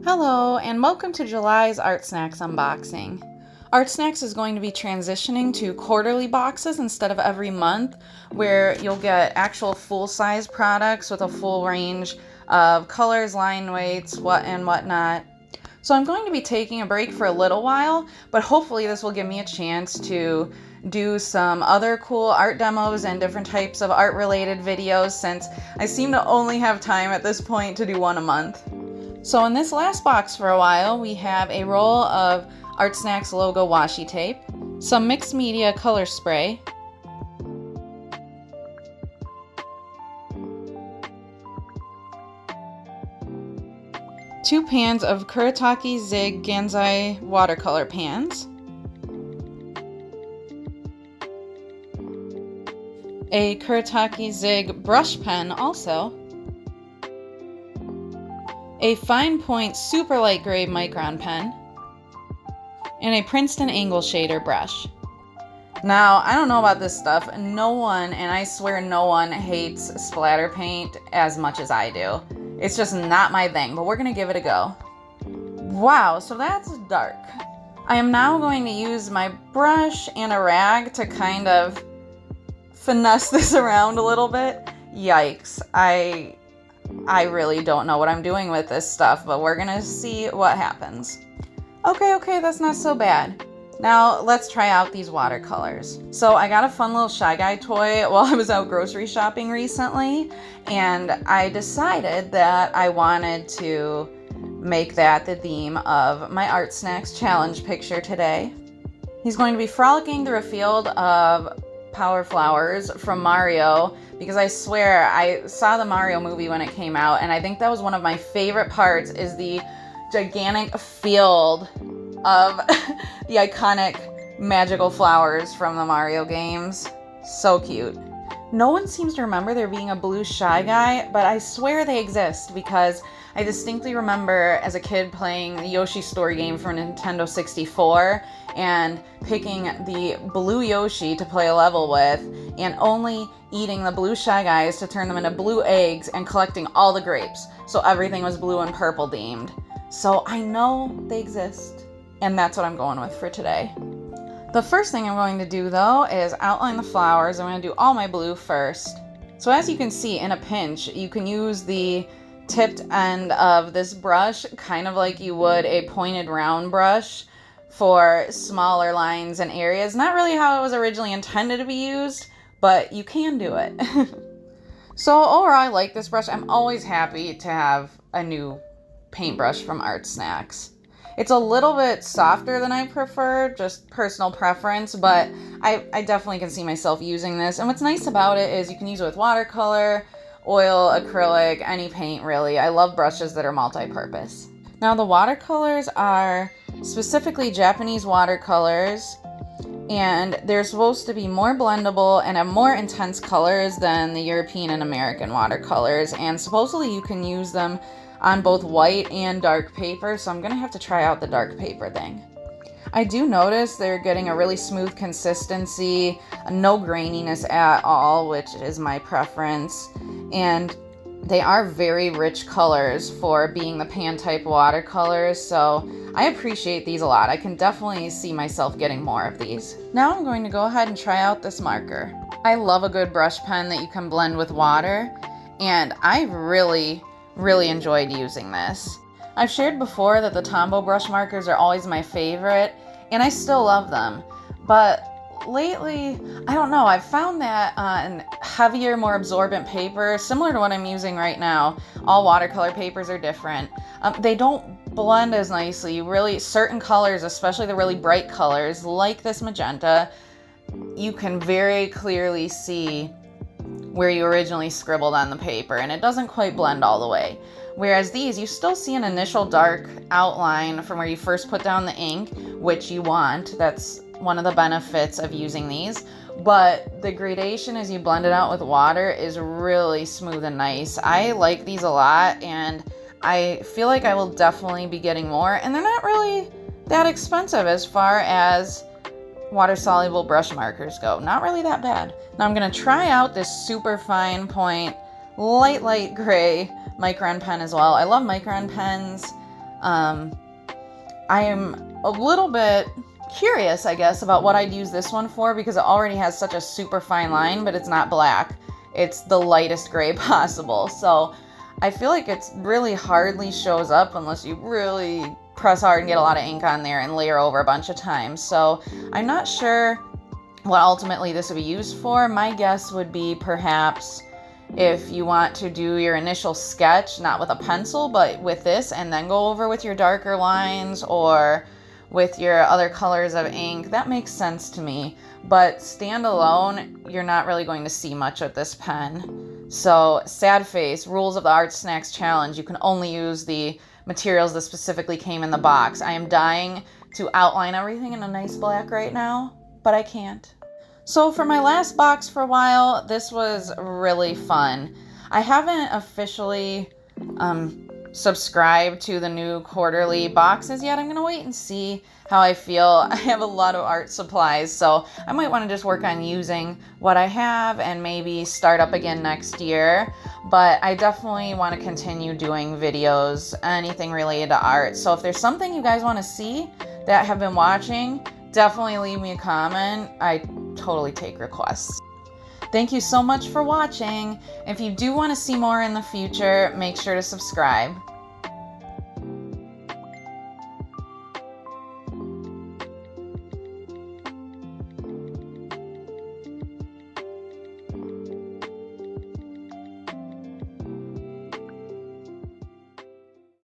Hello, and welcome to July's Artsnacks unboxing. Artsnacks is going to be transitioning to quarterly boxes instead of every month, where you'll get actual full-size products with a full range of colors, line weights, whatnot. So I'm going to be taking a break for a little while, but hopefully this will give me a chance to do some other cool art demos and different types of art-related videos, since I seem to only have time at this point to do one a month. So in this last box for a while, we have a roll of Artsnacks logo washi tape, some mixed media color spray, two pans of Kuretake Zig Gansai watercolor pans, a Kuretake Zig brush pen also, a fine point super light gray micron pen, and a Princeton angle shader brush. Now, I don't know about this stuff. No one, and I swear no one, hates splatter paint as much as I do. It's just not my thing, but we're gonna give it a go. Wow, so that's dark. I am now going to use my brush and a rag to kind of finesse this around a little bit. Yikes, I really don't know what I'm doing with this stuff, but we're gonna see what happens. Okay, that's not so bad. Now let's try out these watercolors. So I got a fun little Shy Guy toy while I was out grocery shopping recently, and I decided that I wanted to make that the theme of my Artsnacks challenge picture today. He's going to be frolicking through a field of power flowers from Mario, because I swear I saw the Mario movie when it came out, and I think that was one of my favorite parts, is the gigantic field of the iconic magical flowers from the Mario games. So cute. No one seems to remember there being a blue Shy Guy, but I swear they exist, because I distinctly remember as a kid playing the Yoshi Story game for Nintendo 64 and picking the blue Yoshi to play a level with, and only eating the blue Shy Guys to turn them into blue eggs and collecting all the grapes, so everything was blue and purple themed. So I know they exist, and that's what I'm going with for today. The first thing I'm going to do, though, is outline the flowers. I'm going to do all my blue first. So as you can see, in a pinch, you can use the tipped end of this brush kind of like you would a pointed round brush for smaller lines and areas. Not really how it was originally intended to be used, but you can do it. So overall, I like this brush. I'm always happy to have a new paintbrush from Artsnacks. It's a little bit softer than I prefer, just personal preference, but I definitely can see myself using this. And what's nice about it is you can use it with watercolor, oil, acrylic, any paint really. I love brushes that are multi-purpose. Now the watercolors are specifically Japanese watercolors, and they're supposed to be more blendable and have more intense colors than the European and American watercolors, and supposedly you can use them on both white and dark paper, so I'm gonna have to try out the dark paper thing. I do notice they're getting a really smooth consistency, no graininess at all, which is my preference, and they are very rich colors for being the pan type watercolors, so I appreciate these a lot. I can definitely see myself getting more of these. Now I'm going to go ahead and try out this marker. I love a good brush pen that you can blend with water, and I really enjoyed using this. I've shared before that the Tombow brush markers are always my favorite, and I still love them. But lately, I don't know, I've found that on heavier, more absorbent paper, similar to what I'm using right now, all watercolor papers are different, they don't blend as nicely. Really, certain colors, especially the really bright colors, like this magenta, you can very clearly see where you originally scribbled on the paper, and it doesn't quite blend all the way. Whereas these, you still see an initial dark outline from where you first put down the ink, which you want. That's one of the benefits of using these. But the gradation as you blend it out with water is really smooth and nice. I like these a lot, and I feel like I will definitely be getting more. And they're not really that expensive as far as water-soluble brush markers go. Not really that bad. Now I'm going to try out this super fine point light gray micron pen as well. I love micron pens. I am a little bit curious, I guess, about what I'd use this one for, because it already has such a super fine line, but it's not black. It's the lightest gray possible. So I feel like it's really hardly shows up unless you really press hard and get a lot of ink on there and layer over a bunch of times. So I'm not sure what ultimately this would be used for. My guess would be perhaps if you want to do your initial sketch, not with a pencil, but with this, and then go over with your darker lines or with your other colors of ink. That makes sense to me. But standalone, you're not really going to see much with this pen. So, sad face, rules of the Artsnacks challenge. You can only use the materials that specifically came in the box. I am dying to outline everything in a nice black right now, but I can't. So for my last box for a while, this was really fun. I haven't officially subscribed to the new quarterly boxes yet. I'm going to wait and see how I feel. I have a lot of art supplies, so I might want to just work on using what I have and maybe start up again next year. But I definitely want to continue doing videos, anything related to art. So if there's something you guys want to see that have been watching, definitely leave me a comment. I totally take requests. Thank you so much for watching. If you do want to see more in the future, make sure to subscribe.